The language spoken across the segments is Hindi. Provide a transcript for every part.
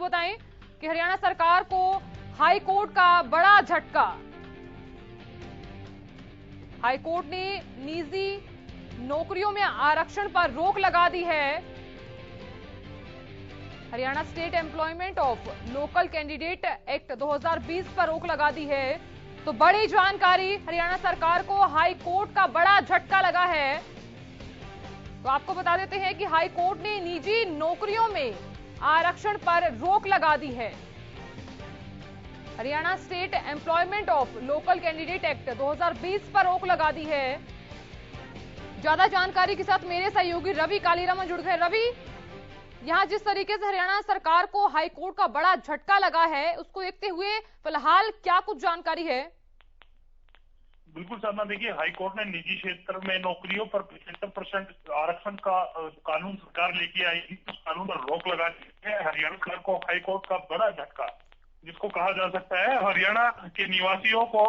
बताएं कि हरियाणा सरकार को हाई कोर्ट का बड़ा झटका। हाई कोर्ट ने निजी नौकरियों में आरक्षण पर रोक लगा दी है। Haryana state employment of local candidate act 2020 पर रोक लगा दी है। तो बड़ी जानकारी, हरियाणा सरकार को हाई कोर्ट का बड़ा झटका लगा है। तो आपको बता देते हैं कि हाई कोर्ट ने निजी नौकरियों में आरक्षण पर रोक लगा दी है। Haryana state employment of local candidate act 2020 पर रोक लगा दी है। ज्यादा जानकारी के साथ मेरे सहयोगी रवि कालीरामन जुड़ गए। रवि, यहां जिस तरीके से हरियाणा सरकार को हाई कोर्ट का बड़ा झटका लगा है, उसको देखते हुए फिलहाल क्या कुछ जानकारी है? बिल्कुल साधना, देखिए हाई कोर्ट ने निजी क्षेत्र में नौकरियों पर 75% आरक्षण का कानून सरकार लेके आई, उस कानून पर रोक लगा दी है। हरियाणा सरकार को हाई कोर्ट का बड़ा झटका, जिसको कहा जा सकता है हरियाणा के निवासियों को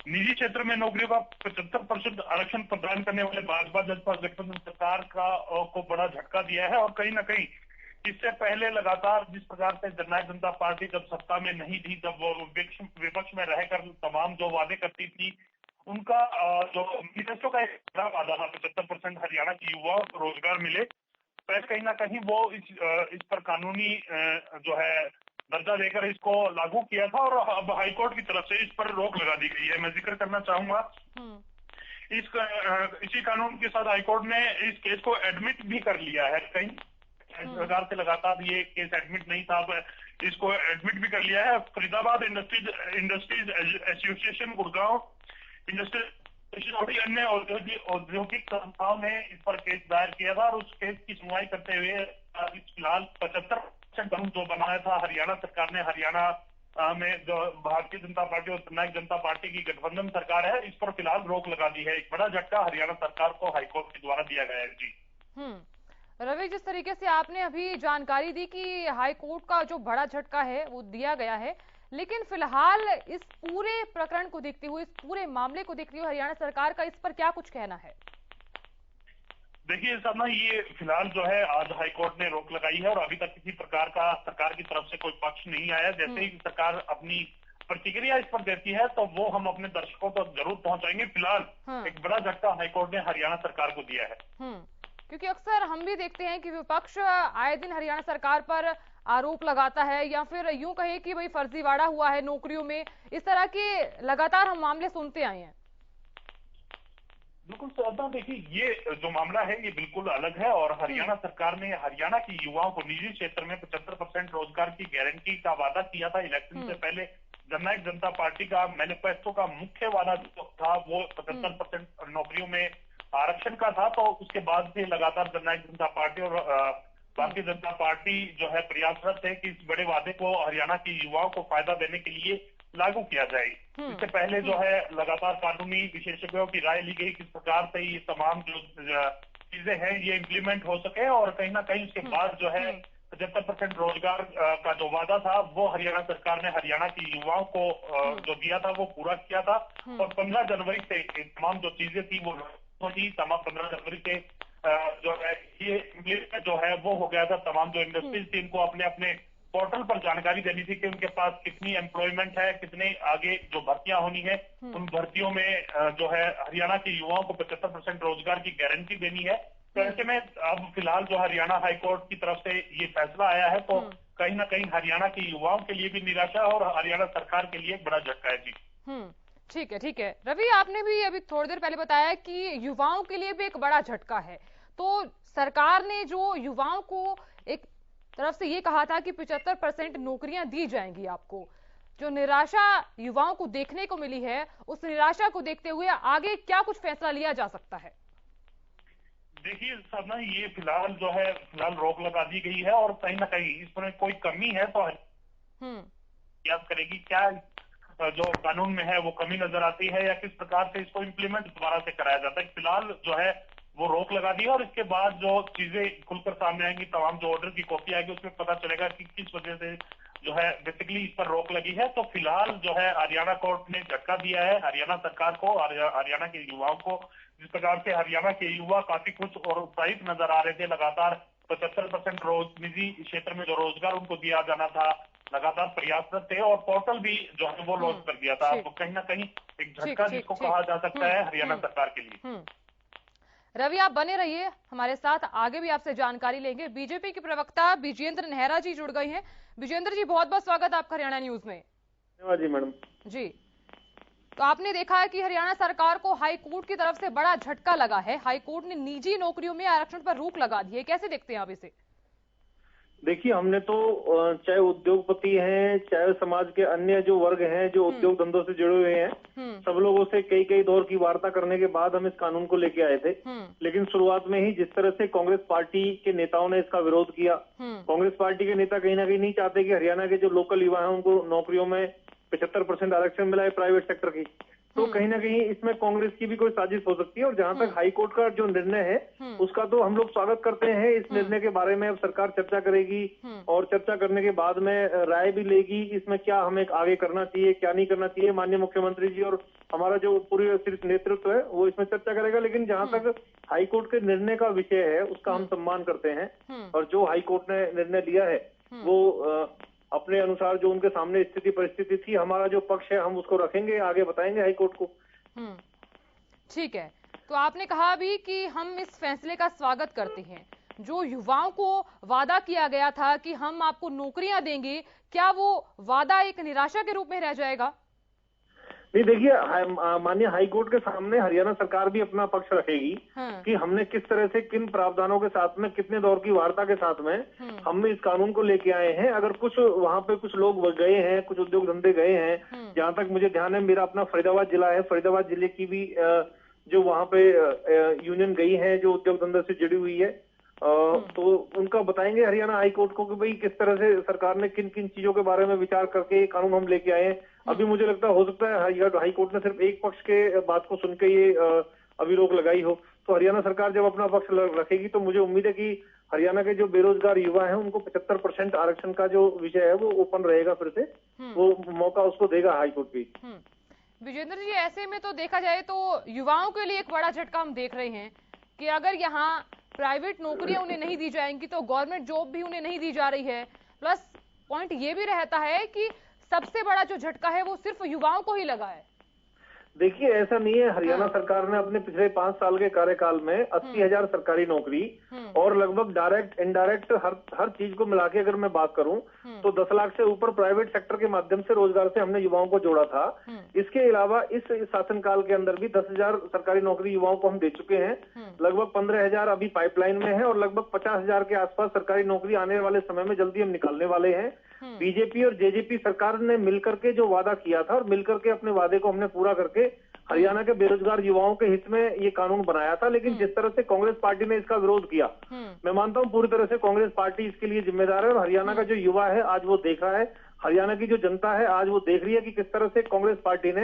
निजी क्षेत्र में नौकरियों का 75% आरक्षण प्रदान करने वाले भाजपा जनता गठबंधन सरकार को बड़ा झटका दिया है। और कहीं ना कहीं इससे पहले लगातार जिस प्रकार से जननायक जनता पार्टी जब सत्ता में नहीं थी, जब वो विपक्ष में रहकर तमाम जो वादे करती थी, उनका जो मैनिफेस्टो का एक बड़ा वादा था 75% हरियाणा के युवाओं को रोजगार मिले, पर कहीं ना कहीं वो इस पर कानूनी जो है दर्जा देकर इसको लागू किया था। और अब हाईकोर्ट की तरफ से इस पर रोक लगा दी गई है। मैं जिक्र करना चाहूंगा, इसी कानून के साथ हाईकोर्ट ने इस केस को एडमिट भी कर लिया है। कहीं सरकार से लगातार ये केस एडमिट नहीं था, इसको एडमिट भी कर लिया है। Faridabad industries association, Gurgaon industries और अन्य औद्योगिक संस्थाओं ने इस पर केस दायर किया था। और उस केस की सुनवाई करते हुए फिलहाल 75% कानून जो बनाया था हरियाणा सरकार ने, हरियाणा में जो भारतीय जनता पार्टी और जननायक जनता पार्टी की गठबंधन सरकार है, इस पर फिलहाल रोक लगा दी है। एक बड़ा झटका हरियाणा सरकार को हाईकोर्ट के द्वारा दिया गया है। जी रवि, जिस तरीके से आपने अभी जानकारी दी कि हाई कोर्ट का जो बड़ा झटका है वो दिया गया है, लेकिन फिलहाल इस पूरे प्रकरण को देखते हुए, इस पूरे मामले को देखते हुए हरियाणा सरकार का इस पर क्या कुछ कहना है? देखिए साधना, ये फिलहाल जो है आज हाईकोर्ट ने रोक लगाई है और अभी तक किसी प्रकार का सरकार की तरफ से कोई पक्ष नहीं आया। जैसे ही सरकार अपनी प्रतिक्रिया इस पर देती है तो वो हम अपने दर्शकों तक जरूर पहुंचाएंगे। फिलहाल एक बड़ा झटका हाईकोर्ट ने हरियाणा सरकार को दिया है। क्योंकि अक्सर हम भी देखते हैं कि विपक्ष आए दिन हरियाणा सरकार पर आरोप लगाता है, या फिर यूं कहे कि भाई फर्जीवाड़ा हुआ है नौकरियों में। इस तरह के लगातार हम मामले सुनते आए हैं। बिल्कुल साधना, देखिए ये जो मामला है ये बिल्कुल अलग है। और हरियाणा सरकार ने हरियाणा के युवाओं को निजी क्षेत्र में 75% रोजगार की गारंटी का वादा किया था इलेक्शन से पहले। जननायक जनता पार्टी का मैनिफेस्टो का मुख्य वादा जो था वो 75% नौकरियों में आरक्षण का था। तो उसके बाद से लगातार जननायक जनता पार्टी और भारतीय जनता पार्टी जो है प्रयासरत है कि इस बड़े वादे को हरियाणा के युवाओं को फायदा देने के लिए लागू किया जाए। इससे पहले जो है लगातार कानूनी विशेषज्ञों की राय ली गई किस प्रकार से ये तमाम जो चीजें हैं ये इम्प्लीमेंट हो सके। और कहीं ना कहीं उसके बाद जो है 75% रोजगार का जो वादा था वो हरियाणा सरकार ने हरियाणा के युवाओं को जो दिया था वो पूरा किया था। और 15 जनवरी से तमाम जो चीजें थी वो तमाम 15 जनवरी से जो है ये इम्प्लीमेंट जो है वो हो गया था। तमाम जो इंडस्ट्रीज थी इनको अपने अपने पोर्टल पर जानकारी देनी थी कि उनके पास कितनी एम्प्लॉयमेंट है, कितने आगे जो भर्तियां होनी है, उन भर्तियों में जो है हरियाणा के युवाओं को 75% रोजगार की गारंटी देनी है। तो ऐसे में अब फिलहाल जो हरियाणा हाईकोर्ट की तरफ से ये फैसला आया है तो कहीं ना कहीं हरियाणा के युवाओं के लिए भी निराशा और हरियाणा सरकार के लिए एक बड़ा झटका है। जी ठीक है, ठीक है। रवि, आपने भी अभी थोड़ी देर पहले बताया कि युवाओं के लिए भी एक बड़ा झटका है। तो सरकार ने जो युवाओं को एक तरफ से ये कहा था कि 75% नौकरियां दी जाएंगी आपको, जो निराशा युवाओं को देखने को मिली है, उस निराशा को देखते हुए आगे क्या कुछ फैसला लिया जा सकता है? देखिए साधना, ये फिलहाल जो है फिलहाल रोक लगा दी गई है और कहीं ना कहीं इसमें कोई कमी है तो याद करेगी क्या जो कानून में है वो कमी नजर आती है या किस प्रकार से इसको इम्प्लीमेंट दोबारा से कराया जाता है। फिलहाल जो है वो रोक लगा दी है और इसके बाद जो चीजें खुलकर सामने आएंगी, तमाम जो ऑर्डर की कॉपी आएगी उसमें पता चलेगा कि किस वजह से जो है बेसिकली इस पर रोक लगी है। तो फिलहाल जो है हरियाणा कोर्ट ने झटका दिया है हरियाणा सरकार को, हरियाणा के युवाओं को। जिस प्रकार से हरियाणा के युवा काफी खुश और उत्साहित नजर आ रहे थे लगातार 75% निजी क्षेत्र में जो रोजगार उनको दिया जाना था, लगातार प्रयासरत थे और पोर्टल भी जो है वो लॉन्च कर दिया था। तो कहीं ना कहीं एक झटका जिसको कहा जा सकता है हरियाणा सरकार के लिए। रवि, आप बने रहिए हमारे साथ, आगे भी आपसे जानकारी लेंगे। बीजेपी के प्रवक्ता विजेंद्र नेहरा जी जुड़ गए हैं। विजेंद्र जी, बहुत बहुत स्वागत आपका हरियाणा न्यूज में। धन्यवाद जी मैडम जी, तो आपने देखा है कि हरियाणा सरकार को हाई कोर्ट की तरफ से बड़ा झटका लगा है। हाई कोर्ट ने निजी नौकरियों में आरक्षण पर रोक लगा दी है। कैसे देखते हैं आप इसे? देखिए, हमने तो चाहे उद्योगपति हैं, चाहे समाज के अन्य जो वर्ग हैं जो उद्योग धंधों से जुड़े हुए हैं, सब लोगों से कई कई दौर की वार्ता करने के बाद हम इस कानून को लेके आए थे। लेकिन शुरुआत में ही जिस तरह से कांग्रेस पार्टी के नेताओं ने इसका विरोध किया, कांग्रेस पार्टी के नेता कहीं ना कहीं नहीं चाहते कि हरियाणा के जो लोकल युवा हैं उनको नौकरियों में 75% आरक्षण मिला है प्राइवेट सेक्टर की, तो कहीं ना कहीं इसमें कांग्रेस की भी कोई साजिश हो सकती है। और जहां तक हाई कोर्ट का जो निर्णय है उसका तो हम लोग स्वागत करते हैं। इस निर्णय के बारे में अब सरकार चर्चा करेगी और चर्चा करने के बाद में राय भी लेगी इसमें क्या हमें आगे करना चाहिए, क्या नहीं करना चाहिए। माननीय मुख्यमंत्री जी और हमारा जो पूरी सिर्फ नेतृत्व है वो इसमें चर्चा करेगा। लेकिन जहां तक हाई कोर्ट के निर्णय का विषय है उसका हम सम्मान करते हैं और जो हाई कोर्ट ने निर्णय लिया है वो अपने अनुसार जो उनके सामने स्थिति परिस्थिति थी, हमारा जो पक्ष है हम उसको रखेंगे, आगे बताएंगे हाई कोर्ट को। ठीक है, तो आपने कहा भी कि हम इस फैसले का स्वागत करते हैं। जो युवाओं को वादा किया गया था कि हम आपको नौकरियां देंगे, क्या वो वादा एक निराशा के रूप में रह जाएगा? नहीं, देखिए, माननीय हाई कोर्ट के सामने हरियाणा सरकार भी अपना पक्ष रखेगी कि हमने किस तरह से किन प्रावधानों के साथ में, कितने दौर की वार्ता के साथ में हम इस कानून को लेके आए हैं। अगर कुछ वहां पे कुछ लोग गए हैं, कुछ उद्योग धंधे गए हैं, जहां तक मुझे ध्यान है मेरा अपना फरीदाबाद जिला है, फरीदाबाद जिले की भी जो वहां पे यूनियन गई है जो उद्योग धंधे से जुड़ी हुई है, तो उनका बताएंगे हरियाणा हाई कोर्ट को कि भाई किस तरह से सरकार ने किन किन चीजों के बारे में विचार करके ये कानून हम लेके आए हैं। अभी मुझे लगता हो सकता है हाई कोर्ट ने सिर्फ एक पक्ष के बात को सुन के ये अभी रोक लगाई हो। तो हरियाणा सरकार जब अपना पक्ष रखेगी तो मुझे उम्मीद है कि हरियाणा के जो बेरोजगार युवा हैं उनको 75% आरक्षण का जो विषय है वो ओपन रहेगा, फिर से वो मौका उसको देगा हाई कोर्ट भी। विजेंद्र जी, ऐसे में तो देखा जाए तो युवाओं के लिए एक बड़ा झटका हम देख रहे हैं कि अगर यहाँ प्राइवेट नौकरियां उन्हें नहीं दी जाएंगी तो गवर्नमेंट जॉब भी उन्हें नहीं दी जा रही है। प्लस पॉइंट ये भी रहता है कि सबसे बड़ा जो झटका है वो सिर्फ युवाओं को ही लगा है। देखिए, ऐसा नहीं है। हरियाणा सरकार ने अपने पिछले 5 साल के कार्यकाल में 80,000 सरकारी नौकरी और लगभग डायरेक्ट इनडायरेक्ट हर चीज को मिला के अगर मैं बात करूं तो 10 लाख से ऊपर प्राइवेट सेक्टर के माध्यम से रोजगार से हमने युवाओं को जोड़ा था। इसके अलावा इस शासनकाल के अंदर भी 10,000 सरकारी नौकरी युवाओं को हम दे चुके हैं। लगभग 15,000 अभी पाइपलाइन में है और लगभग 50,000 के आसपास सरकारी नौकरी आने वाले समय में जल्दी हम निकालने वाले हैं। बीजेपी और जेजेपी सरकार ने मिलकर के जो वादा किया था और मिलकर के अपने वादे को हमने पूरा करके हरियाणा के बेरोजगार युवाओं के हित में ये कानून बनाया था। लेकिन जिस तरह से कांग्रेस पार्टी ने इसका विरोध किया, मैं मानता हूं पूरी तरह से कांग्रेस पार्टी इसके लिए जिम्मेदार है। और हरियाणा का जो युवा है आज वो देख रहा है, हरियाणा की जो जनता है आज वो देख रही है कि किस तरह से कांग्रेस पार्टी ने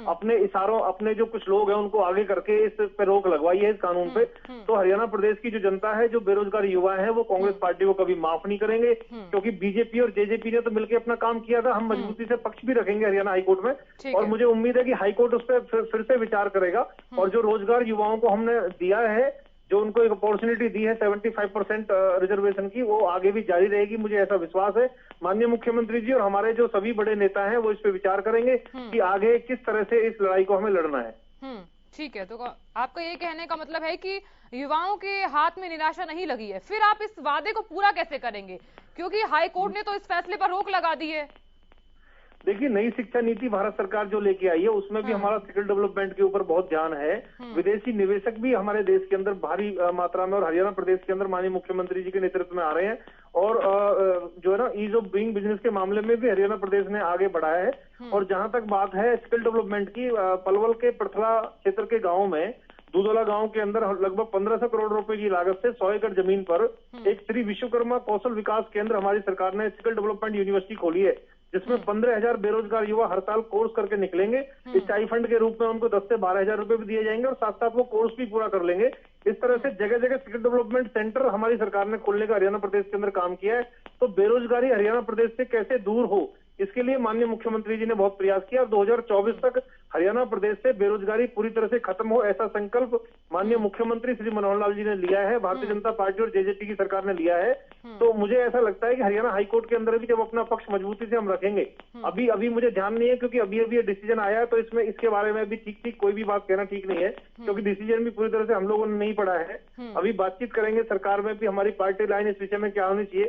अपने इशारों, अपने जो कुछ लोग हैं उनको आगे करके इस पे रोक लगवाई है, इस कानून पे। तो हरियाणा प्रदेश की जो जनता है, जो बेरोजगार युवा है, वो कांग्रेस पार्टी को कभी माफ नहीं करेंगे, क्योंकि बीजेपी और जेजेपी ने तो मिलकर अपना काम किया था। हम मजबूती से पक्ष भी रखेंगे हरियाणा हाईकोर्ट में और मुझे उम्मीद है कि हाईकोर्ट उस पर फिर से विचार करेगा। और जो रोजगार युवाओं को हमने दिया है, जो उनको एक अपॉर्चुनिटी दी है 75% रिजर्वेशन की, वो आगे भी जारी रहेगी, मुझे ऐसा विश्वास है। माननीय मुख्यमंत्री जी और हमारे जो सभी बड़े नेता हैं वो इस पे विचार करेंगे कि आगे किस तरह से इस लड़ाई को हमें लड़ना है। ठीक है, तो आपका ये कहने का मतलब है कि युवाओं के हाथ में निराशा नहीं लगी है। फिर आप इस वादे को पूरा कैसे करेंगे, क्योंकि हाई कोर्ट ने तो इस फैसले पर रोक लगा दी है। देखिए, नई शिक्षा नीति भारत सरकार जो लेके आई है उसमें भी हमारा स्किल डेवलपमेंट के ऊपर बहुत ध्यान है। विदेशी निवेशक भी हमारे देश के अंदर भारी मात्रा में और हरियाणा प्रदेश के अंदर माननीय मुख्यमंत्री जी के नेतृत्व में आ रहे हैं। और जो है ना, ईज ऑफ डूइंग बिजनेस के मामले में भी हरियाणा प्रदेश ने आगे बढ़ाया है। और जहां तक बात है स्किल डेवलपमेंट की, पलवल के पड़थला क्षेत्र के गाँव में, दूधोला गांव के अंदर लगभग 1500 करोड़ रुपए की लागत से 100 एकड़ जमीन पर एक श्री विश्वकर्मा कौशल विकास केंद्र हमारी सरकार ने स्किल डेवलपमेंट यूनिवर्सिटी खोली है, जिसमें 15,000 बेरोजगार युवा हर साल कोर्स करके निकलेंगे। स्टाइफंड के रूप में उनको 10 से 12,000 रुपए भी दिए जाएंगे और साथ साथ वो कोर्स भी पूरा कर लेंगे। इस तरह से जगह जगह स्किल डेवलपमेंट सेंटर हमारी सरकार ने खोलने का हरियाणा प्रदेश के अंदर काम किया है। तो बेरोजगारी हरियाणा प्रदेश से कैसे दूर हो, इसके लिए माननीय मुख्यमंत्री जी ने बहुत प्रयास किया। 2024 तक हरियाणा प्रदेश से बेरोजगारी पूरी तरह से खत्म हो, ऐसा संकल्प माननीय मुख्यमंत्री श्री मनोहर लाल जी ने लिया है, भारतीय जनता पार्टी और जेजेपी की सरकार ने लिया है। तो मुझे ऐसा लगता है कि हरियाणा हाईकोर्ट के अंदर भी जब अपना पक्ष मजबूती से हम रखेंगे, अभी मुझे ध्यान नहीं है क्योंकि अभी ये डिसीजन आया है, तो इसमें इसके बारे में भी ठीक कोई भी बात कहना ठीक नहीं है, क्योंकि डिसीजन भी पूरी तरह से हम लोगों ने नहीं पढ़ा है। अभी बातचीत करेंगे सरकार में भी, हमारी पार्टी लाइन इस विषय में क्या होनी चाहिए।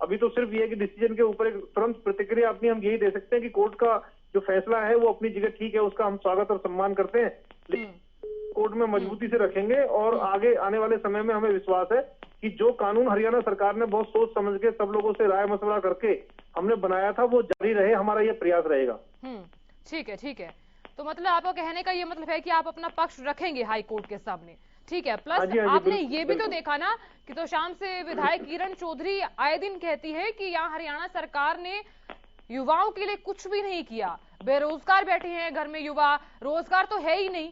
अभी तो सिर्फ ये कि डिसीजन के ऊपर एक तुरंत प्रतिक्रिया अपनी हम यही दे सकते हैं कि कोर्ट का जो फैसला है वो अपनी जगह ठीक है, उसका हम स्वागत और सम्मान करते हैं, लेकिन कोर्ट में मजबूती से रखेंगे। और आगे आने वाले समय में हमें विश्वास है कि जो कानून हरियाणा सरकार ने बहुत सोच समझ के सब लोगों से राय मशवरा करके हमने बनाया था वो जारी रहे, हमारा ये प्रयास रहेगा। ठीक है। तो मतलब आपका कहने का ये मतलब है कि आप अपना पक्ष रखेंगे हाई कोर्ट के सामने, ठीक है। प्लस आपने ये भी तो देखा ना कि तो शाम से विधायक किरण चौधरी आए दिन कहती है कि यहाँ हरियाणा सरकार ने युवाओं के लिए कुछ भी नहीं किया, बेरोजगार बैठे हैं घर में युवा, रोजगार तो है ही नहीं।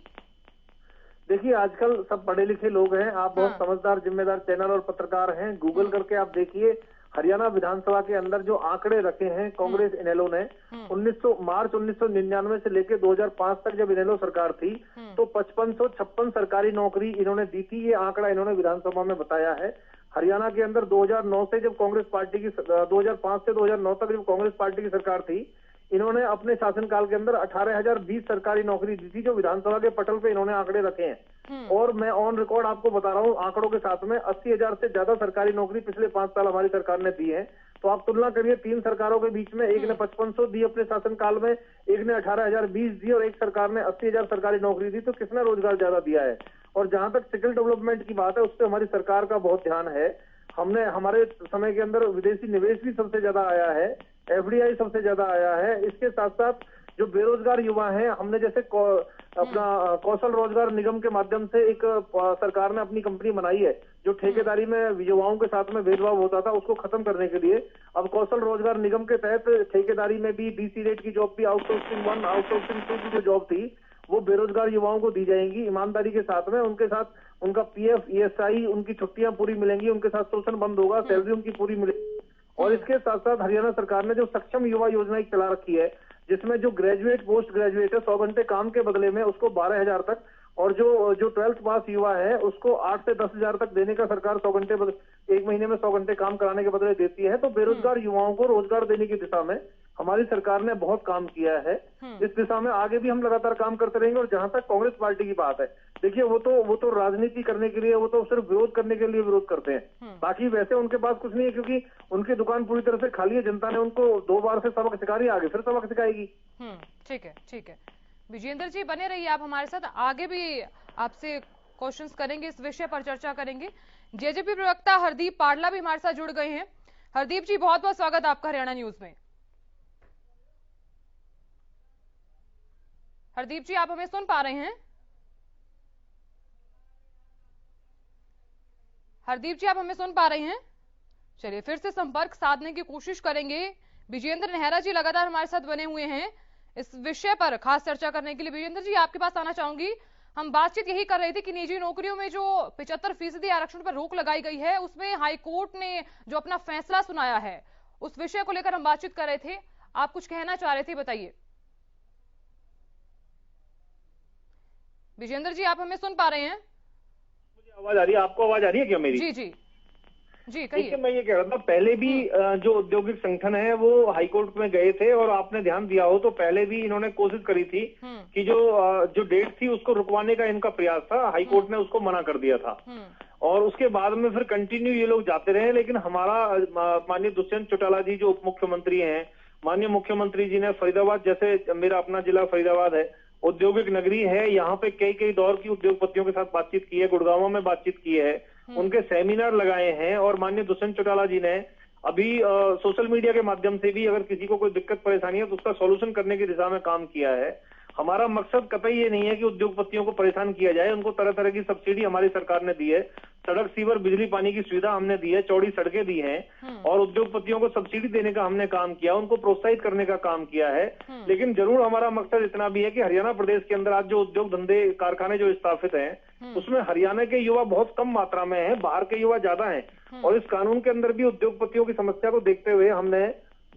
देखिए आजकल सब पढ़े लिखे लोग हैं, आप बहुत समझदार जिम्मेदार चैनल और पत्रकार हैं, गूगल करके आप देखिए हरियाणा विधानसभा के अंदर जो आंकड़े रखे हैं कांग्रेस इनेलो ने, मार्च 1999 से लेकर 2005 तक जब इनेलो सरकार थी तो 5556 सरकारी नौकरी इन्होंने दी थी। ये आंकड़ा इन्होंने विधानसभा में बताया है। हरियाणा के अंदर 2009 से जब कांग्रेस पार्टी की 2005 से 2009 तक जब कांग्रेस पार्टी की सरकार थी, इन्होंने अपने शासनकाल के अंदर 18,020 सरकारी नौकरी दी थी, जो विधानसभा के पटल पे इन्होंने आंकड़े रखे हैं। और मैं ऑन रिकॉर्ड आपको बता रहा हूं आंकड़ों के साथ में 80,000 से ज्यादा सरकारी नौकरी पिछले 5 साल हमारी सरकार ने दी है। तो आप तुलना करिए 3 सरकारों के बीच में, एक ने 5500 दी अपने शासनकाल में, एक ने 18,020 दी और एक सरकार ने 80,000 सरकारी नौकरी दी। तो किसने रोजगार ज्यादा दिया है? और जहां तक स्किल डेवलपमेंट की बात है, उस पर हमारी सरकार का बहुत ध्यान है। हमने हमारे समय के अंदर विदेशी निवेश भी सबसे ज्यादा आया है, एफडीआई सबसे ज्यादा आया है। इसके साथ साथ जो बेरोजगार युवा हैं, हमने जैसे अपना कौशल रोजगार निगम के माध्यम से एक सरकार ने अपनी कंपनी बनाई है, जो ठेकेदारी में युवाओं के साथ में भेदभाव होता था उसको खत्म करने के लिए अब कौशल रोजगार निगम के तहत ठेकेदारी में भी डीसी रेट की जॉब भी, आउटसोर्सिंग 1 आउटसोर्सिंग 2 की जो जॉब थी वो बेरोजगार युवाओं को दी जाएंगी ईमानदारी के साथ में। उनके साथ उनका पीएफ, ईएसआई, उनकी छुट्टियां पूरी मिलेंगी, उनके साथ शोषण बंद होगा, सैलरी उनकी पूरी मिलेगी। और इसके साथ साथ हरियाणा सरकार ने जो सक्षम युवा योजना एक चला रखी है, जिसमें जो ग्रेजुएट पोस्ट ग्रेजुएट है 100 घंटे काम के बदले में उसको 12,000 तक, और जो 12th पास युवा है उसको 8 से 10,000 तक देने का सरकार 100 घंटे एक महीने में 100 घंटे काम कराने के बदले देती है। तो बेरोजगार युवाओं को रोजगार देने की दिशा में हमारी सरकार ने बहुत काम किया है। इस दिशा में आगे भी हम लगातार काम करते रहेंगे। और जहां तक कांग्रेस पार्टी की बात है, देखिए वो तो राजनीति करने के लिए, वो तो सिर्फ विरोध करने के लिए विरोध करते हैं, बाकी वैसे उनके पास कुछ नहीं है, क्योंकि उनकी दुकान पूरी तरह से खाली है। जनता ने उनको 2 बार से सबक सिखा रही है, आगे फिर सबक सिखाएगी। ठीक है। विजेंद्र जी बने रहिए आप हमारे साथ, आगे भी आपसे क्वेश्चंस करेंगे, इस विषय पर चर्चा करेंगे। जेजेपी प्रवक्ता हरदीप पाडला भी हमारे साथ जुड़ गए हैं। हरदीप जी बहुत बहुत स्वागत आपका हरियाणा न्यूज में। हरदीप जी आप हमें सुन पा रहे हैं? हरदीप जी आप हमें सुन पा रहे हैं? चलिए फिर से संपर्क साधने की कोशिश करेंगे। विजेंद्र नेहरा जी लगातार हमारे साथ बने हुए हैं इस विषय पर खास चर्चा करने के लिए। विजेंद्र जी आपके पास आना चाहूंगी। हम बातचीत यही कर रहे थे कि निजी नौकरियों में जो 75% आरक्षण पर रोक लगाई गई है, उसमें हाईकोर्ट ने जो अपना फैसला सुनाया है, उस विषय को लेकर हम बातचीत कर रहे थे। आप कुछ कहना चाह रहे थे, बताइए। विजेंद्र जी आप हमें सुन पा रहे हैं? मुझे आवाज आ रही है, आपको आवाज आ रही है क्या मेरी? जी कहिए। मैं ये कह रहा था, पहले भी जो औद्योगिक संगठन है वो हाईकोर्ट में गए थे, और आपने ध्यान दिया हो तो पहले भी इन्होंने कोशिश करी थी कि जो डेट थी उसको रुकवाने का इनका प्रयास था, हाईकोर्ट ने उसको मना कर दिया था। और उसके बाद में फिर कंटिन्यू ये लोग जाते रहे। लेकिन हमारा माननीय दुष्यंत चौटाला जी जो उप मुख्यमंत्री हैं, माननीय मुख्यमंत्री जी ने फरीदाबाद, जैसे मेरा अपना जिला फरीदाबाद है, औद्योगिक नगरी है, यहाँ पे कई दौर की उद्योगपतियों के साथ बातचीत की है, गुड़गांव में बातचीत की है, उनके सेमिनार लगाए हैं। और माननीय दुष्यंत चौटाला जी ने अभी सोशल मीडिया के माध्यम से भी अगर किसी को कोई दिक्कत परेशानी है तो उसका सॉल्यूशन करने की दिशा में काम किया है। हमारा मकसद कतई ये नहीं है कि उद्योगपतियों को परेशान किया जाए, उनको तरह तरह की सब्सिडी हमारी सरकार ने दी है, सड़क, सीवर, बिजली, पानी की सुविधा हमने दी है, चौड़ी सड़कें दी हैं, और उद्योगपतियों को सब्सिडी देने का हमने काम किया, उनको प्रोत्साहित करने का काम किया है। लेकिन जरूर हमारा मकसद इतना भी है कि हरियाणा प्रदेश के अंदर आज जो उद्योग धंधे कारखाने जो स्थापित हैं, उसमें हरियाणा के युवा बहुत कम मात्रा में है, बाहर के युवा ज्यादा हैं। और इस कानून के अंदर भी उद्योगपतियों की समस्या को देखते हुए हमने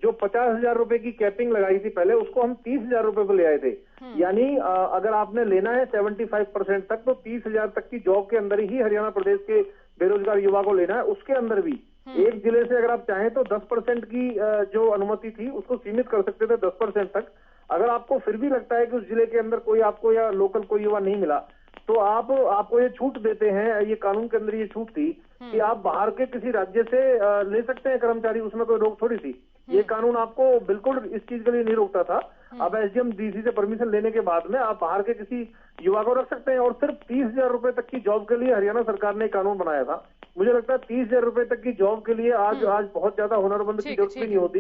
जो 50,000 रुपए की कैपिंग लगाई थी पहले, उसको हम 30,000 रुपए पे ले आए थे। यानी अगर आपने लेना है 75% तक, तो 30,000 तक की जॉब के अंदर ही हरियाणा प्रदेश के बेरोजगार युवा को लेना है। उसके अंदर भी एक जिले से अगर आप चाहें तो 10% की जो अनुमति थी उसको सीमित कर सकते थे 10% तक। अगर आपको फिर भी लगता है कि उस जिले के अंदर कोई आपको या लोकल कोई युवा नहीं मिला, तो आपको ये छूट देते हैं, ये कानून के अंदर ये छूट थी कि आप बाहर के किसी राज्य से ले सकते हैं कर्मचारी, उसमें कोई रोक थोड़ी थी। ये कानून आपको बिल्कुल इस चीज के लिए नहीं रोकता था। अब एसडीएम डीसी से परमिशन लेने के बाद में आप बाहर के किसी युवा को रख सकते हैं। और सिर्फ 30,000 रुपए तक की जॉब के लिए हरियाणा सरकार ने कानून बनाया था। मुझे लगता है 30,000 रुपए तक की जॉब के लिए आज बहुत ज्यादा हुनरमंद की जरूरत भी नहीं होती।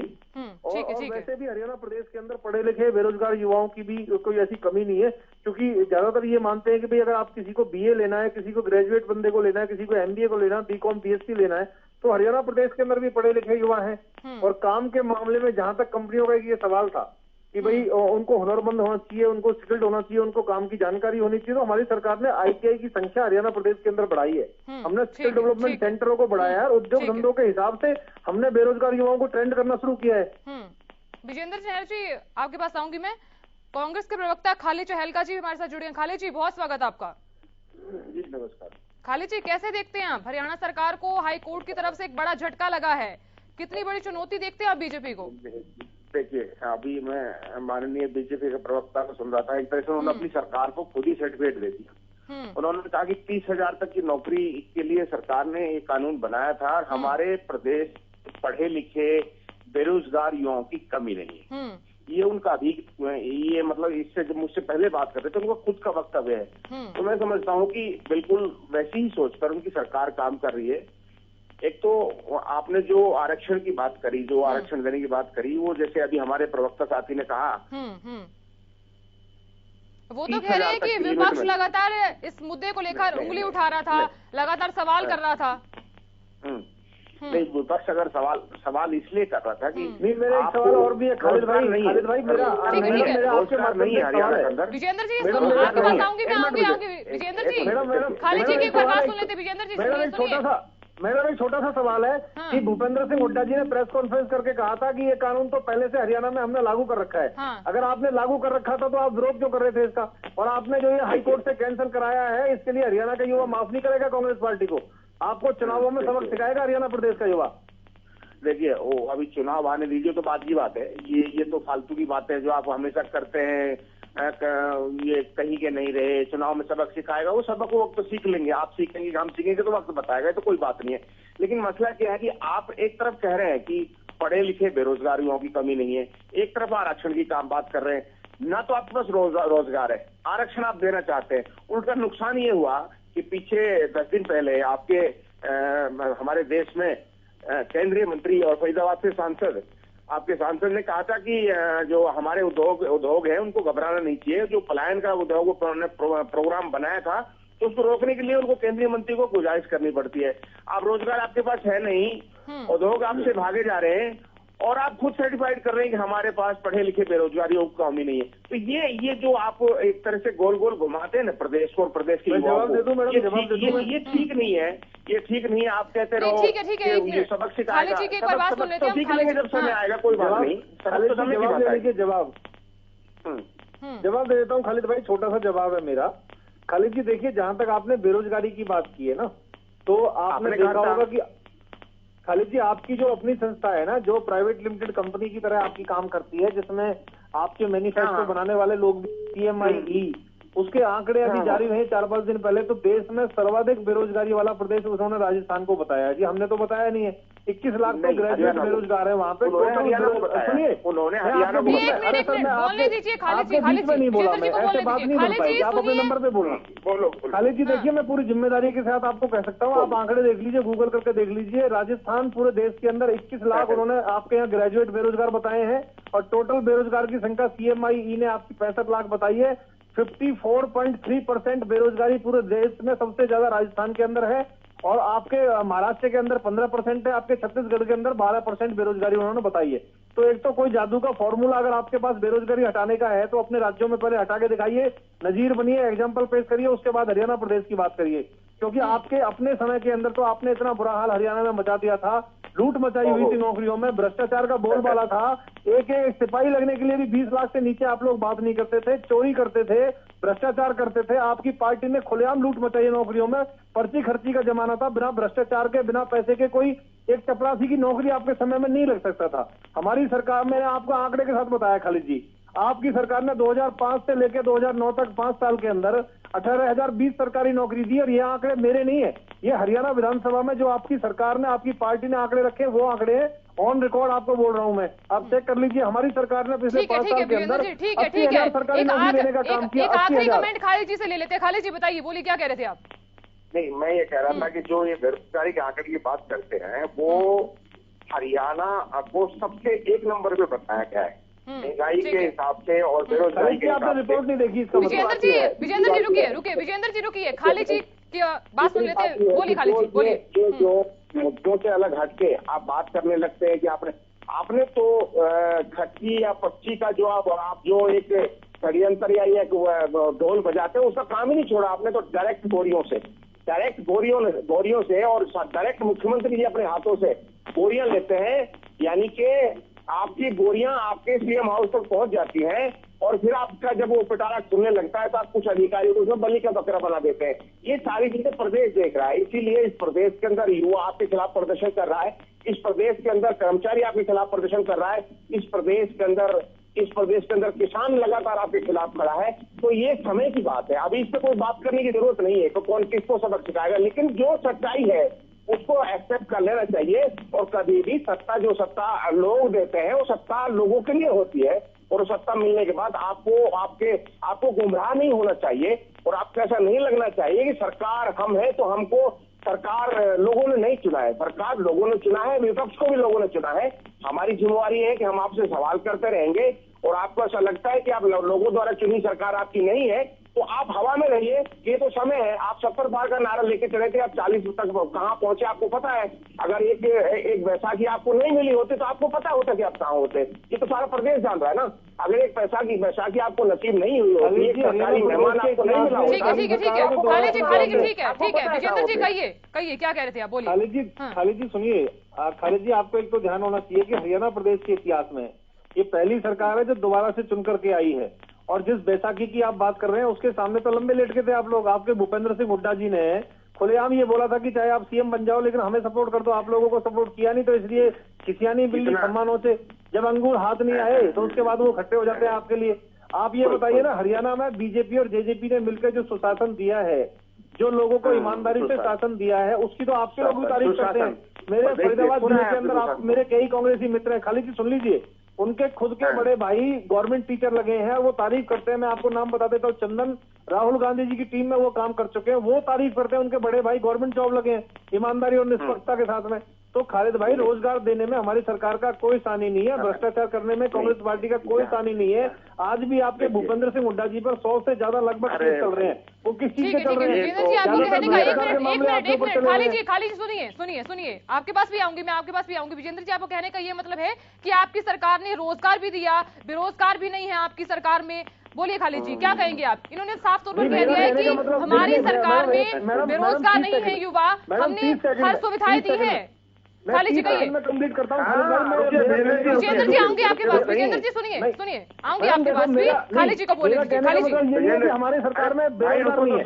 और वैसे भी हरियाणा प्रदेश के अंदर पढ़े लिखे बेरोजगार युवाओं की भी कोई ऐसी कमी नहीं है, क्योंकि ज्यादातर ये मानते हैं कि भाई अगर आप किसी को बीए लेना है, किसी को ग्रेजुएट बंदे को लेना है, किसी को एमबीए को लेना है, बीकॉम पीएचडी लेना है, तो हरियाणा प्रदेश के अंदर भी पढ़े लिखे युवा हैं। और काम के मामले में जहां तक कंपनियों का ये सवाल था कि भाई उनको हुनरमंद होना चाहिए, उनको स्किल्ड होना चाहिए, उनको काम की जानकारी होनी चाहिए, तो हमारी सरकार ने आईटीआई की संख्या हरियाणा प्रदेश के अंदर बढ़ाई है। हमने स्किल डेवलपमेंट सेंटरों को बढ़ाया है। उद्योग धंधों के हिसाब से हमने बेरोजगार युवाओं को ट्रेंड करना शुरू किया है। विजेंद्र चहल जी, आपके पास आऊंगी मैं। कांग्रेस के प्रवक्ता खालिद चहलका जी हमारे साथ जुड़े हैं। खालिद जी, बहुत स्वागत आपका। जी नमस्कार। खालिद जी, कैसे देखते हैं आप हरियाणा सरकार को हाई कोर्ट की तरफ से एक बड़ा झटका लगा है, कितनी बड़ी चुनौती देखते हैं आप बीजेपी को? देखिए, अभी मैं माननीय बीजेपी के प्रवक्ता को सुन रहा था, एक तरह से उन्होंने अपनी सरकार को खुद ही सर्टिफिकेट दे दिया। उन्होंने कहा कि 30,000 तक की नौकरी के लिए सरकार ने एक कानून बनाया था। हमारे प्रदेश पढ़े लिखे बेरोजगार युवाओं की कमी नहीं है। ये उनका भी ये मतलब इससे जब मुझसे पहले बात करते थे उनका खुद का वक्तव्य है। तो मैं समझता हूँ कि बिल्कुल वैसी ही सोचकर उनकी सरकार काम कर रही है। एक तो आपने जो आरक्षण की बात करी, जो आरक्षण देने की बात करी, वो जैसे अभी हमारे प्रवक्ता साथी ने कहा, वो तो कह रहे हैं कि विपक्ष लगातार इस मुद्दे को लेकर उंगली उठा रहा था, लगातार सवाल कर रहा था। नहीं, विपक्ष अगर सवाल इसलिए कर रहा था कि नहीं, मेरा एक सवाल और भी है खालिद भाई मेरा विजेंद्र जी, आपके पास आऊंगी मैं, आऊंगी विजेंद्र जी। खालिद जी की एक बार बात सुन लेते। विजेंद्र जी, मेरा एक छोटा सा सवाल है कि भूपेंद्र सिंह हुड्डा जी ने प्रेस कॉन्फ्रेंस करके कहा था कि ये कानून तो पहले से हरियाणा में हमने लागू कर रखा है। अगर आपने लागू कर रखा था तो आप विरोध क्यों कर रहे थे इसका? और आपने जो ये हाई कोर्ट से कैंसिल कराया है, इसके लिए हरियाणा का युवा माफ नहीं करेगा कांग्रेस पार्टी को? आपको चुनावों में सबक सिखाएगा हरियाणा प्रदेश का युवा? देखिए, वो अभी चुनाव आने दीजिए तो बात की बात है। ये तो फालतू की बातें हैं जो आप हमेशा करते हैं। ये कहीं के नहीं रहे, चुनाव में सबक सिखाएगा, वो सबक वो वक्त तो सीख लेंगे। आप सीखेंगे, हम सीखेंगे तो वक्त बताएगा, तो कोई बात नहीं है। लेकिन मसला क्या है कि आप एक तरफ कह रहे हैं कि पढ़े लिखे बेरोजगार युवाओं की कमी नहीं है, एक तरफ आरक्षण की काम बात कर रहे हैं। ना तो आपके पास रोजगार है, आरक्षण आप देना चाहते हैं। उनका नुकसान ये हुआ कि पीछे 10 दिन पहले आपके हमारे देश में केंद्रीय मंत्री और फरीदाबाद से सांसद, आपके सांसद ने कहा था कि जो हमारे उद्योग है उनको घबराना नहीं चाहिए। जो पलायन का उद्योग प्रोग्राम बनाया था, तो उसको रोकने के लिए उनको केंद्रीय मंत्री को गुजारिश करनी पड़ती है। आप रोजगार आपके पास है नहीं, उद्योग आपसे भागे जा रहे हैं, और आप खुद सर्टिफाइड कर रहे हैं कि हमारे पास पढ़े लिखे बेरोजगारियों की कमी नहीं है। तो ये जो आप एक तरह से गोल गोल घुमाते हैं ना प्रदेश को और प्रदेश के युवाओं को, ये ठीक नहीं है। ये ठीक नहीं है। आप कहते रहो ये सबक सिखाएगा, सबक तो सीख लेंगे जब समय आएगा, कोई बात नहीं। जवाब दे देता हूँ खालिद भाई, छोटा सा जवाब है मेरा। खालिद जी देखिए, जहां तक आपने बेरोजगारी की बात की है ना, तो आपने देखा होगा कि खालिद जी आपकी जो अपनी संस्था है ना, जो प्राइवेट लिमिटेड कंपनी की तरह आपकी काम करती है, जिसमें आपके मैन्युफैक्चर बनाने वाले लोग PMI उसके आंकड़े अभी जारी रहे 4-5 दिन पहले, तो देश में सर्वाधिक बेरोजगारी वाला प्रदेश उन्होंने राजस्थान को बताया जी। हमने तो बताया नहीं है। 21 लाख तो ग्रेजुएट बेरोजगार है वहाँ पे। सुनिए, उन्होंने हरियाणा को नहीं बोला, मैं ऐसे बात नहीं कर पाई। आप अपने नंबर पे बोलना। बोलो खालिद जी, देखिए मैं पूरी जिम्मेदारी के साथ आपको कह सकता हूँ, आप आंकड़े देख लीजिए, गूगल करके देख लीजिए। राजस्थान पूरे देश के अंदर 21 लाख उन्होंने आपके यहाँ ग्रेजुएट बेरोजगार बताए हैं, और टोटल बेरोजगार की संख्या CMIE ने आपकी 65 लाख बताई है। 54.3% बेरोजगारी पूरे देश में सबसे ज्यादा राजस्थान के अंदर है, और आपके महाराष्ट्र के अंदर 15% है, आपके छत्तीसगढ़ के अंदर 12% बेरोजगारी उन्होंने बताई है। तो एक तो कोई जादू का फॉर्मूला अगर आपके पास बेरोजगारी हटाने का है तो अपने राज्यों में पहले हटा के दिखाइए, नजीर बनिए, एग्जाम्पल पेश करिए, उसके बाद हरियाणा प्रदेश की बात करिए। क्योंकि आपके अपने समय के अंदर तो आपने इतना बुरा हाल हरियाणा में मचा दिया था, लूट मचाई हुई थी नौकरियों में, भ्रष्टाचार का बोलबाला था। एक एक सिपाही लगने के लिए भी 20 लाख से नीचे आप लोग बात नहीं करते थे, चोरी करते थे, भ्रष्टाचार करते थे। आपकी पार्टी ने खुलेआम लूट मचाई नौकरियों में, पर्ची खर्ची का जमाना था, बिना भ्रष्टाचार के, बिना पैसे के कोई एक चपरासी की नौकरी आपके समय में नहीं लग सकता था। हमारी सरकार, मैंने आपको आंकड़े के साथ बताया खालिद जी, आपकी सरकार ने 2005 से लेकर 2009 तक 5 साल के अंदर 18,020 सरकारी नौकरी दी। और ये आंकड़े मेरे नहीं है, ये हरियाणा विधानसभा में जो आपकी सरकार ने, आपकी पार्टी ने आंकड़े रखे, वो आंकड़े हैं, ऑन रिकॉर्ड आपको बोल रहा हूं मैं, आप चेक कर लीजिए। हमारी सरकार ने पिछले 5 साल के अंदर 80,000 सरकारी नौकरी देने का काम किया। एक आखिरी कमेंट खालिद जी से ले लेते हैं। खालिद जी बताइए, बोलिए, क्या कह रहे थे आप? नहीं, मैं ये कह रहा था कि जो ये बेरोजगारी के आंकड़े की बात करते हैं, वो हरियाणा को सबसे 1 नंबर पे बताया गया है महंगाई के हिसाब से और बेरोजगारी के हिसाब से। रिपोर्ट नहीं देखी इसका? विजेंद्र जी रुकिए, खालिद जी की बात सुन लेते हैं। बोलिए खालिद जी, बोलिए। ये जो मुद्दों से अलग हटके आप बात करने लगते हैं कि आपने तो खच्ची या पच्ची का जो आप जो एक षड्यंत्र या एक ढोल बजाते हैं, उसका काम ही नहीं छोड़ा आपने। तो डायरेक्ट बोरियों से और डायरेक्ट मुख्यमंत्री जी अपने हाथों से बोरियां लेते हैं, यानी कि आपकी बोरियां आपके सीएम हाउस तक पहुंच जाती हैं और फिर आपका जब वो पिटारा सुनने लगता है तो आप कुछ अधिकारियों को उसमें बलि का बकरा बना देते हैं। ये सारी चीजें प्रदेश देख रहा है, इसीलिए इस प्रदेश के अंदर युवा आपके खिलाफ प्रदर्शन कर रहा है, इस प्रदेश के अंदर कर्मचारी आपके खिलाफ प्रदर्शन कर रहा है, इस प्रदेश के अंदर किसान लगातार आपके खिलाफ खड़ा है। तो ये समय की बात है, अभी इस पर कोई बात करने की जरूरत नहीं है, तो कौन किसको सबक सिखाएगा। लेकिन जो सच्चाई है उसको एक्सेप्ट कर लेना चाहिए। और कभी भी जो सत्ता लोग देते हैं, वो सत्ता लोगों के लिए होती है, और सत्ता मिलने के बाद आपको गुमराह नहीं होना चाहिए और आपको ऐसा नहीं लगना चाहिए कि सरकार हम है तो हमको सरकार लोगों ने नहीं चुना है। सरकार लोगों ने चुना है, विपक्ष को भी लोगों ने चुना है। हमारी जिम्मेवारी है कि हम आपसे सवाल करते रहेंगे, और आपको ऐसा लगता है कि आप लोगों द्वारा चुनी सरकार आपकी नहीं है, तो आप हवा में रहिए। ये तो समय है, आप 70 पार का नारा लेके चले थे, आप 40 तक कहाँ पहुंचे आपको पता है। अगर एक बैसाखी आपको नहीं मिली होती तो आपको पता होता कि आप कहाँ होते। ये तो सारा प्रदेश जान रहा है ना। अगर एक बैसाखी आपको नसीब नहीं हुई होती, एक सरकारी मेहमान आपको नहीं मिला होता। ठीक है खालिद जी, ठीक है विजेंद्र जी कहिए क्या कह रहे थे आप, बोलिए। खालिद जी सुनिए, खालिद जी आपको एक तो ध्यान होना चाहिए कि हरियाणा प्रदेश के इतिहास में ये पहली सरकार है जो दोबारा से चुन करके आई है। और जिस बैसाखी की आप बात कर रहे हैं उसके सामने तो लंबे लेट के थे आप लोग। आपके भूपेंद्र सिंह हुड्डा जी ने खुलेआम ये बोला था कि चाहे आप सीएम बन जाओ लेकिन हमें सपोर्ट कर दो। आप लोगों को सपोर्ट किया नहीं, तो इसलिए खिसियानी बिल्ली सम्मानों से जब अंगूर हाथ नहीं आए तो उसके बाद वो खट्टे हो जाते हैं आपके लिए। आप ये बताइए ना, हरियाणा में बीजेपी और जेजेपी ने मिलकर जो सुशासन दिया है, जो लोगों को ईमानदारी से शासन दिया है, उसकी तो आपके लोग भी तारीफ करते हैं। मेरे फरीदाबाद जिले के अंदर आप मेरे कई कांग्रेसी मित्र हैं, खालिद जी सुन लीजिए, उनके खुद के बड़े भाई गवर्नमेंट टीचर लगे हैं, वो तारीफ करते हैं। मैं आपको नाम बता देता हूँ, चंदन राहुल गांधी जी की टीम में वो काम कर चुके हैं, वो तारीफ करते हैं। उनके बड़े भाई गवर्नमेंट जॉब लगे हैं ईमानदारी और निष्पक्षता के साथ में। तो खालिद भाई, रोजगार देने में हमारी सरकार का कोई सानी नहीं है, भ्रष्टाचार करने में कांग्रेस पार्टी का कोई सानी नहीं है। आज भी आपके भूपेंद्र सिंह हुड्डा जी पर 100 से ज्यादा लगभग केस चल रहे हैं। वो किस चीज से चल रहे हैं? खालिद जी सुनिए, आपके पास भी आऊंगी, मैं आपके पास भी आऊंगी। विजेंद्र जी, आपको कहने का ये मतलब है कि आपकी सरकार ने रोजगार भी दिया, बेरोजगार भी नहीं है आपकी सरकार में। बोलिए खालिद जी, क्या कहेंगे आप? इन्होंने साफ तौर पर कह दिया है कि हमारी सरकार में बेरोजगार नहीं है युवा, हमने हर सुविधाएं दी है। खालिद जी कहिए। मैं कंप्लीट करता हूँ। विजेंद्र जी आऊंगे आपके पास। विजेंद्र जी सुनिए आऊंगे आपके पास भी। खालिद जी को बोले, खालिद जी। हमारी सरकार में बेरोजगार नहीं है।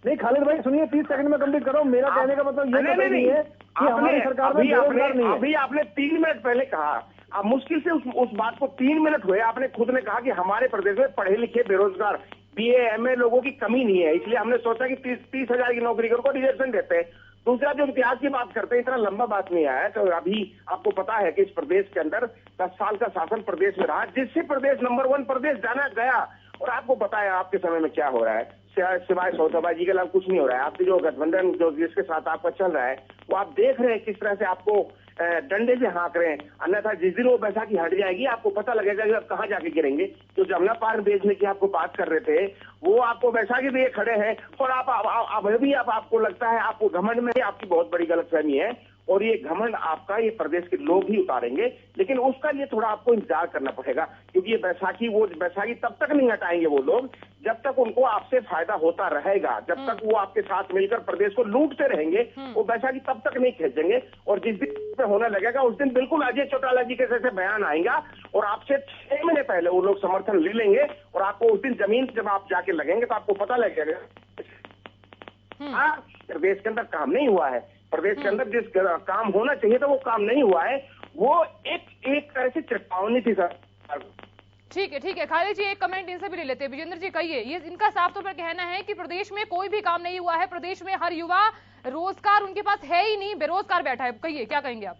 नहीं खालिद भाई सुनिए, 30 सेकंड में कंप्लीट कर रहा हूँ। मेरा कहने का मतलब ये नहीं है कि हमारी सरकार में बेरोजगार नहीं है। अभी आपने 3 मिनट पहले कहा, अब मुश्किल से उस बात को 3 मिनट हुए, आपने खुद ने कहा कि हमारे प्रदेश में पढ़े लिखे बेरोजगार BA MA लोगों की कमी नहीं है, इसलिए हमने सोचा कि 30,000 की नौकरी को रिजर्वेशन देते हैं। दूसरा, जो इतिहास की बात करते हैं, इतना लंबा बात नहीं आया। तो अभी आपको पता है कि इस प्रदेश के अंदर 10 साल का शासन प्रदेश में रहा, जिससे प्रदेश नंबर 1 प्रदेश जाना गया। और आपको पता है आपके समय में क्या हो रहा है, सिवाय सौदाबाजी के अलावा कुछ नहीं हो रहा है। आपके जो गठबंधन जो जिसके साथ आपका चल रहा है, वो आप देख रहे हैं किस तरह से आपको डंडे से हाँक रहे हैं। अन्यथा जिस दिन वो बैसाखी हट जाएगी आपको पता लगेगा कि आप कहाँ जाके गिरेंगे। जो जमुना पार बेचने की आपको बात कर रहे थे, वो आपको बैसाखी दिए खड़े हैं। और आप अभी आपको लगता है, आपको घमंड में आपकी बहुत बड़ी गलतफहमी है। और ये घमंड आपका ये प्रदेश के लोग ही उतारेंगे, लेकिन उसका लिए थोड़ा आपको इंतजार करना पड़ेगा, क्योंकि ये बैसाखी तब तक नहीं हटाएंगे वो लोग जब तक उनको आपसे फायदा होता रहेगा, जब तक वो आपके साथ मिलकर प्रदेश को लूटते रहेंगे, वो बैसाखी तब तक नहीं खींचेंगे। और जिस दिन पे होने लगेगा उस दिन बिल्कुल अजय चौटाला जी के जैसे बयान आएगा और आपसे 6 महीने पहले वो लोग समर्थन ले लेंगे और आपको उस दिन जमीन जब आप जाके लगेंगे तो आपको पता लगेगा प्रदेश के अंदर काम नहीं हुआ है, प्रदेश के अंदर जिस काम होना चाहिए था वो काम नहीं हुआ है। वो एक तरह से चेतावनी थी सर। ठीक है खालिद जी, एक कमेंट इनसे भी ले लेते हैं। विजेंद्र जी कहिए, ये इनका साफ तौर पर कहना है कि प्रदेश में कोई भी काम नहीं हुआ है, प्रदेश में हर युवा रोजगार उनके पास है ही नहीं, बेरोजगार बैठा है। कहिए, क्या कहेंगे आप?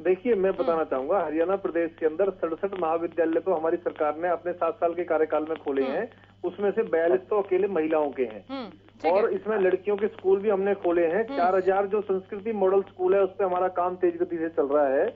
देखिए, मैं बताना चाहूंगा, हरियाणा प्रदेश के अंदर 67 महाविद्यालय तो हमारी सरकार ने अपने 7 साल के कार्यकाल में खोले हैं, उसमें से 42 तो अकेले महिलाओं के हैं और इसमें लड़कियों के स्कूल भी हमने खोले हैं। 4000 जो संस्कृति मॉडल स्कूल है उस पर हमारा काम तेज गति से चल रहा है।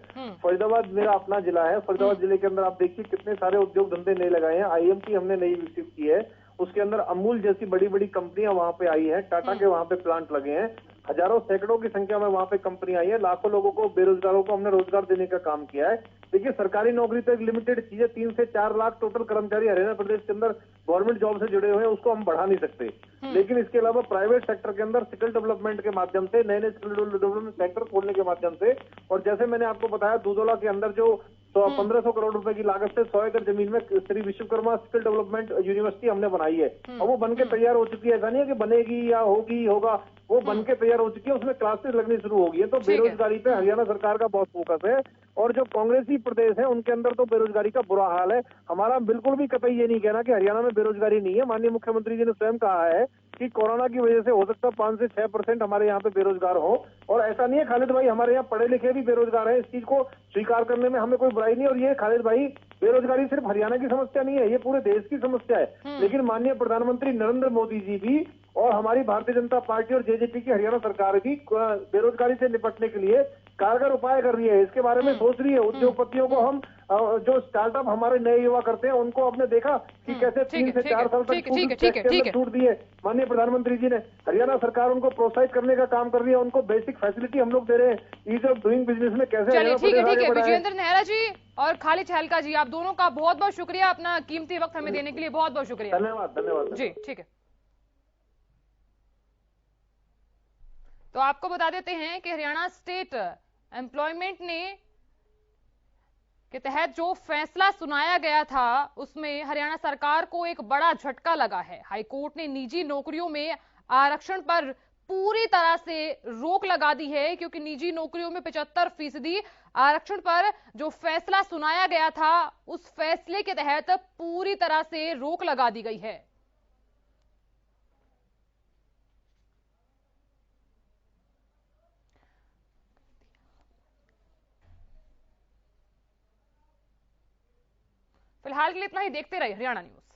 फरीदाबाद मेरा अपना जिला है, फरीदाबाद जिले के अंदर आप देखिए कितने सारे उद्योग धंधे नए लगाए हैं। IMT हमने नई विकसित की है, उसके अंदर अमूल जैसी बड़ी बड़ी कंपनियां वहां पे आई हैं, टाटा के वहां पे प्लांट लगे हैं, हजारों सैकड़ों की संख्या में वहां पे कंपनी आई है, लाखों लोगों को, बेरोजगारों को हमने रोजगार देने का काम किया है। देखिए, सरकारी नौकरी तो एक लिमिटेड चीज है, 3 से 4 लाख टोटल कर्मचारी हरियाणा प्रदेश के अंदर गवर्नमेंट जॉब से जुड़े हुए हैं, उसको हम बढ़ा नहीं सकते। लेकिन इसके अलावा प्राइवेट सेक्टर के अंदर स्किल डेवलपमेंट के माध्यम से, नए नए स्किल डेवलपमेंट सेक्टर खोलने के माध्यम से, और जैसे मैंने आपको बताया दूधौला के अंदर जो 1500 करोड़ रुपए की लागत से 100 एकड़ जमीन में Shri Vishwakarma skill development university हमने बनाई है और वो बनके तैयार हो चुकी है। ऐसा नहीं है कि बनेगी या होगा, वो बनके तैयार हो चुकी है, उसमें क्लासेस लगनी शुरू हो गई है। तो बेरोजगारी पे हरियाणा सरकार का बहुत फोकस है और जो कांग्रेसी प्रदेश है उनके अंदर तो बेरोजगारी का बुरा हाल है। हमारा बिल्कुल भी कतई ये नहीं कहना कि हरियाणा में बेरोजगारी नहीं है। माननीय मुख्यमंत्री जी ने स्वयं कहा है कि कोरोना की वजह से हो सकता है 5 से 6% हमारे यहाँ पे बेरोजगार हो, और ऐसा नहीं है खालिद भाई, हमारे यहाँ पढ़े लिखे भी बेरोजगार है। इस चीज को स्वीकार करने में हमें कोई बुराई नहीं। और ये खालिद भाई, बेरोजगारी सिर्फ हरियाणा की समस्या नहीं है, ये पूरे देश की समस्या है। लेकिन माननीय प्रधानमंत्री नरेंद्र मोदी जी भी और हमारी भारतीय जनता पार्टी और JJP की हरियाणा सरकार भी बेरोजगारी से निपटने के लिए कारगर उपाय कर रही है, इसके बारे में सोच रही है। उद्योगपतियों को हम जो स्टार्टअप हमारे नए युवा करते हैं उनको आपने देखा कि कैसे 3 से 4 साल तक छूट दी है माननीय प्रधानमंत्री जी ने। हरियाणा सरकार उनको प्रोत्साहित करने का काम कर रही है, उनको बेसिक फैसिलिटी हम लोग दे रहे हैं ईज ऑफ डूइंग बिजनेस में कैसे। चलिए ठीक है विजेंद्र नेहरा जी और खालिद चहलका जी, आप दोनों का बहुत बहुत शुक्रिया, अपना कीमती वक्त हमें देने के लिए बहुत बहुत शुक्रिया। धन्यवाद जी। ठीक है, तो आपको बता देते हैं कि हरियाणा स्टेट एम्प्लॉयमेंट ने के तहत जो फैसला सुनाया गया था उसमें हरियाणा सरकार को एक बड़ा झटका लगा है। हाईकोर्ट ने निजी नौकरियों में आरक्षण पर पूरी तरह से रोक लगा दी है, क्योंकि निजी नौकरियों में 75% आरक्षण पर जो फैसला सुनाया गया था उस फैसले के तहत पूरी तरह से रोक लगा दी गई है। फिलहाल के लिए इतना ही, देखते रहिए हरियाणा न्यूज।